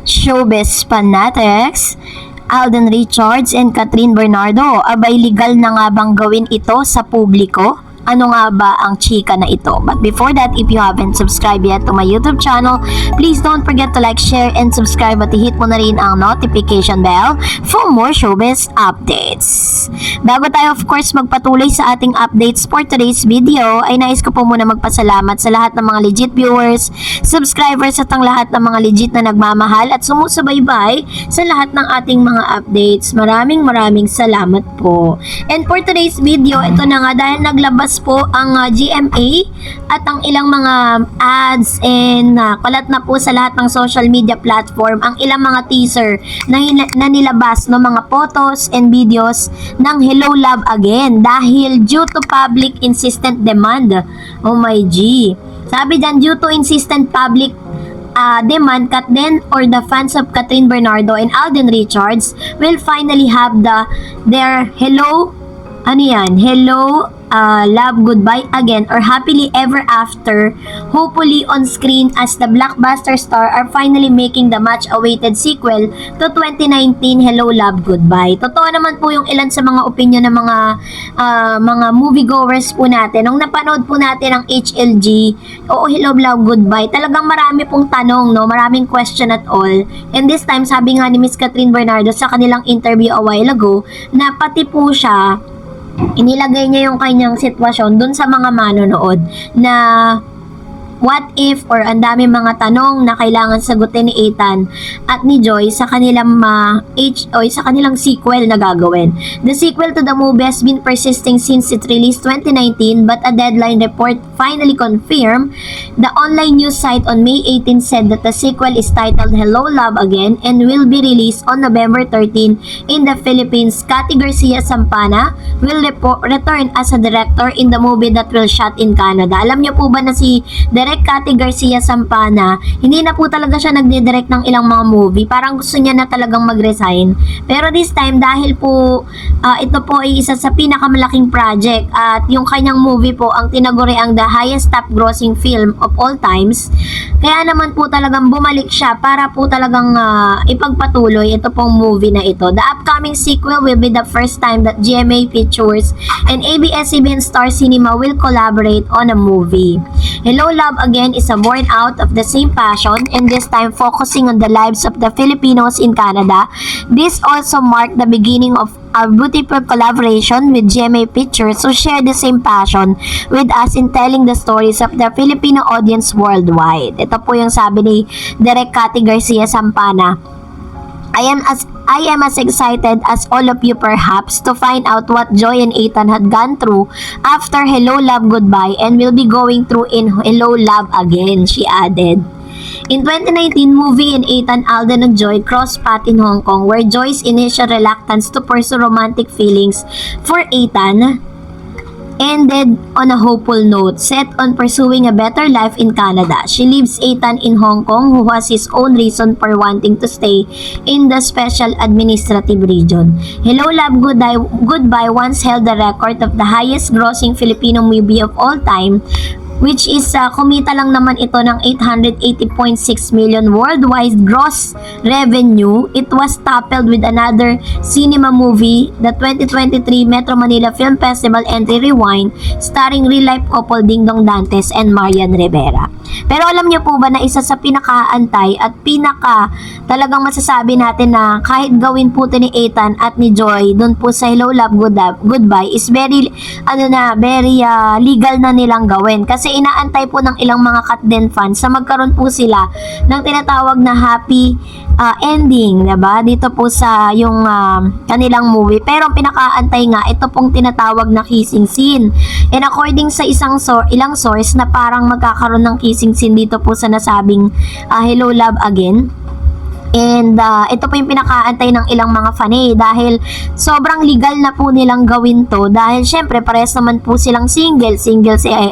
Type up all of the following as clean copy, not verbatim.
Showbiz fanatics, Alden Richards and Catherine Bernardo, abay legal na nga bang gawin ito sa publiko? Ano nga ba ang chika na ito? But before that, if you haven't subscribed yet to my YouTube channel, please don't forget to like, share, and subscribe at i-hit mo na rin ang notification bell for more showbiz updates. Bago tayo of course magpatuloy sa ating updates for today's video, ay nais ko po muna magpasalamat sa lahat ng mga legit viewers, subscribers at ang lahat ng mga legit na nagmamahal at sumusubaybay sa lahat ng ating mga updates. Maraming salamat po. And for today's video, ito na nga dahil naglabas po ang GMA at ang ilang mga ads and kalat na po sa lahat ng social media platform ang ilang mga teaser na nilabas no mga photos and videos ng Hello Love Again dahil due to public insistent demand. Oh my G. Sabi dyan, due to insistent public demand, Katden or the fans of Catherine Bernardo and Alden Richards will finally have their Hello Love Goodbye Again or Happily Ever After, hopefully on screen as the blockbuster star are finally making the much-awaited sequel to 2019 Hello Love Goodbye. Totoo naman po yung ilan sa mga opinion ng mga moviegoers po natin. Nung napanood po natin ang HLG o Hello Love Goodbye, talagang marami pong tanong, no? Maraming question at all. And this time, sabi nga ni Miss Catherine Bernardo sa kanilang interview a while ago, na pati po siya inilagay niya yung kanyang sitwasyon dun sa mga manonood na what if or ang dami mga tanong na kailangan sagutin ni Ethan at ni Joy sa kanilang sa kanilang sequel na gagawin. The sequel to the movie has been persisting since it released 2019 but a deadline report finally confirmed. The online news site on May 18 said that the sequel is titled Hello Love Again and will be released on November 13 in the Philippines. Cathy Garcia Sampana will return as a director in the movie that will shot in Canada. Alam niyo po ba na si Cathy Garcia Sampana, hindi na po talaga siya nagdidirect ng ilang mga movie. Parang gusto niya na talagang mag-resign. Pero this time, dahil po ito po ay isa sa pinakamalaking project at yung kanyang movie po ang tinaguri ang the highest top grossing film of all times, kaya naman po talagang bumalik siya para po talagang ipagpatuloy ito pong movie na ito. The upcoming sequel will be the first time that GMA Pictures and ABS-CBN Star Cinema will collaborate on a movie. Hello Love Again is born out of the same passion and this time focusing on the lives of the Filipinos in Canada. This also marked the beginning of a beautiful collaboration with GMA Pictures who share the same passion with us in telling the stories of the Filipino audience worldwide. Ito po yung sabi ni Direk Cathy Garcia Sampana. I am as excited as all of you perhaps to find out what Joy and Ethan had gone through after Hello Love Goodbye and will be going through in Hello Love Again, she added. In 2019, movie and Ethan, Alden and Joy crossed paths in Hong Kong where Joy's initial reluctance to pursue romantic feelings for Ethan ended on a hopeful note, set on pursuing a better life in Canada. She leaves Ethan in Hong Kong, who has his own reason for wanting to stay in the special administrative region. Hello Love Goodbye once held the record of the highest grossing Filipino movie of all time, which is kumita lang naman ito ng 880.6 million worldwide gross revenue. It was toppled with another cinema movie, the 2023 Metro Manila Film Festival Entry Rewind, starring real-life couple Ding Dong Dantes and Marian Rivera. Pero alam niyo po ba na isa sa pinakaantay at talagang masasabi natin na kahit gawin po ito ni Ethan at ni Joy dun po sa Hello Love Goodbye is very legal na nilang gawin kasi inaantay po ng ilang mga Katden fans sa magkaroon po sila ng tinatawag na happy ending, diba? Dito po sa yung kanilang movie. Pero ang pinakaantay nga, ito pong tinatawag na kissing scene. And according sa ilang source na parang magkakaroon ng kissing scene dito po sa nasabing Hello Love Again. And ito po yung pinakaantay ng ilang mga fanay dahil sobrang legal na po nilang gawin to dahil syempre parehas naman po silang single si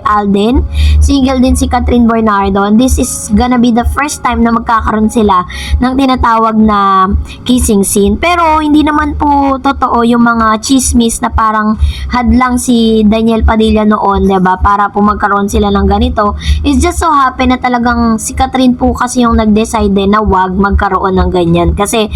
Alden, single din si Catherine Bernardo. And this is gonna be the first time na magkakaroon sila ng tinatawag na kissing scene. Pero hindi naman po totoo yung mga chismis na parang hadlang si Daniel Padilla noon, diba? Para po magkaroon sila ng ganito. It's just so happen na talagang si Catherine po kasi yung nag-decide din na wag magkaroon magkaroon ng ganyan. Kasi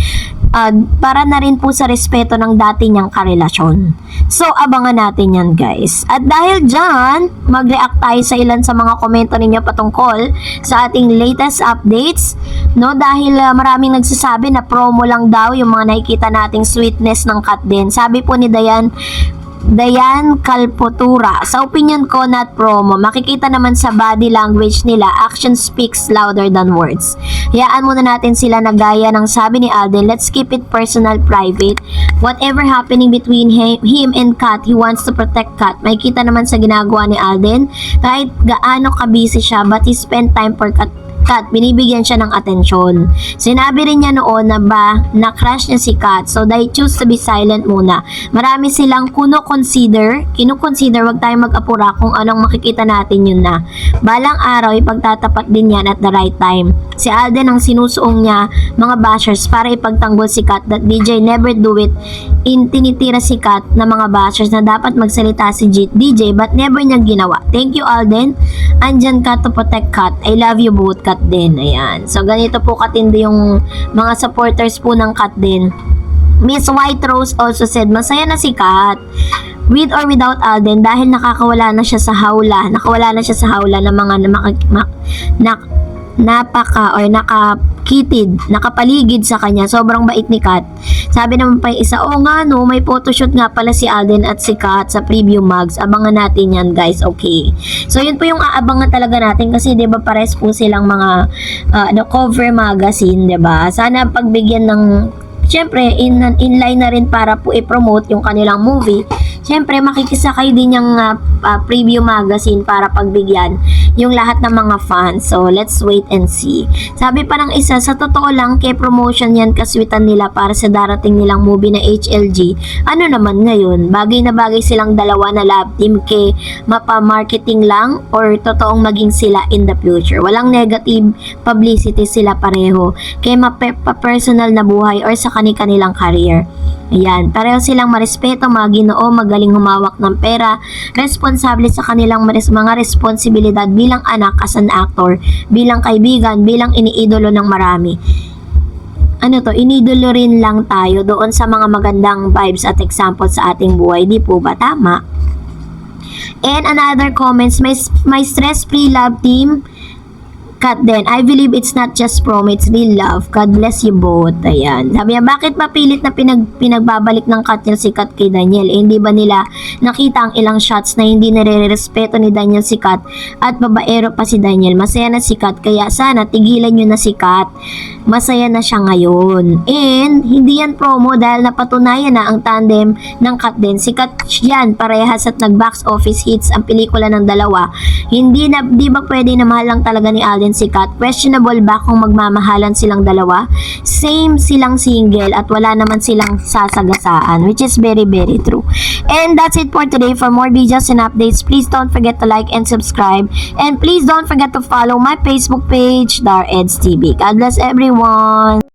para na rin po sa respeto ng dati niyang karelasyon. So, abangan natin yan, guys. At dahil dyan, mag-react tayo sa ilan sa mga komento ninyo patungkol sa ating latest updates, no? Dahil maraming nagsasabi na promo lang daw yung mga nakikita nating sweetness ng Kat din. Sabi po ni Dayan Kalpotura, sa opinion ko, not promo. Makikita naman sa body language nila, action speaks louder than words. Hayaan muna natin sila na gaya ng sabi ni Alden, let's keep it personal, private. Whatever happening between him and Kat, he wants to protect Kat. Makikita naman sa ginagawa ni Alden, kahit gaano ka-busy siya, but he spend time for Kat, binibigyan siya ng atensyon. Sinabi rin niya noon na crush niya si Kat, so they choose to be silent muna. Marami silang kinukonsider, wag tayong mag-apura kung anong makikita natin yun na. Balang araw, ipagtatapat din yan at the right time. Si Alden ang sinusuong niya, mga bashers, para ipagtanggol si Kat that DJ never do it. Tinitira si Kat na mga bashers na dapat magsalita si DJ but never niya ginawa. Thank you, Alden. Andyan ka to protect Kat. I love you both, Kat din. Ayan. So, ganito po katindi yung mga supporters po ng Kat din. Miss White Rose also said, masaya na si Kat with or without Alden dahil nakakawala na siya sa hawla. Nakawala na siya sa hawla ng mga nakakitid, nakapaligid sa kanya. Sobrang bait ni Kat. Sabi naman pa yung isa, oh nga no, may photoshoot nga pala si Alden at si Kat sa preview mugs. Abangan natin yan, guys. Okay. So yun po yung aabangan talaga natin kasi 'di ba pares po silang mga cover magazine, 'di ba? Sana pagbigyan ng syempre, inline na rin para po i-promote yung kanilang movie. Syempre, makikisakay din yung preview magazine para pagbigyan yung lahat ng mga fans. So, let's wait and see. Sabi pa ng isa, sa totoo lang, kay promotion yan kaswitan nila para sa darating nilang movie na HLG. Ano naman ngayon? Bagay na bagay silang dalawa na love team kay mapa-marketing lang or totoong maging sila in the future. Walang negative publicity sila pareho kay mapa-personal na buhay or sa kanilang career. Ayan, pareho silang marespeto, maginoo, magaling humawak ng pera, responsable sa kanilang mga responsibilidad bilang anak as an actor, bilang kaibigan, bilang iniidolo ng marami. Inidolo rin lang tayo doon sa mga magandang vibes at example sa ating buhay, di po ba tama? And another comments, my stress-free love team, Kat din, I believe it's not just promo, it's real love. God bless you both. Ayan. Sabi niya, bakit mapilit na pinagbabalik ng Kat niya si Kat kay Daniel? Hindi ba nila nakita ang ilang shots na hindi nare-respeto ni Daniel si Kat at babaero pa si Daniel? Masaya na si Kat, kaya sana tigilan nyo na si Kat. Masaya na siya ngayon. And hindi yan promo dahil napatunayan na ang tandem ng Kat din. Si Kat yan, parehas at nag-box office hits ang pelikula ng dalawa. Di ba pwede na mahal lang talaga ni Alden si Kat? Questionable ba kung magmamahalan silang dalawa? Same silang single at wala naman silang sasagasaan, which is very very true. And that's it for today. For more videos and updates, please don't forget to like and subscribe, and please don't forget to follow my Facebook page, Dar Eds TV. God bless everyone.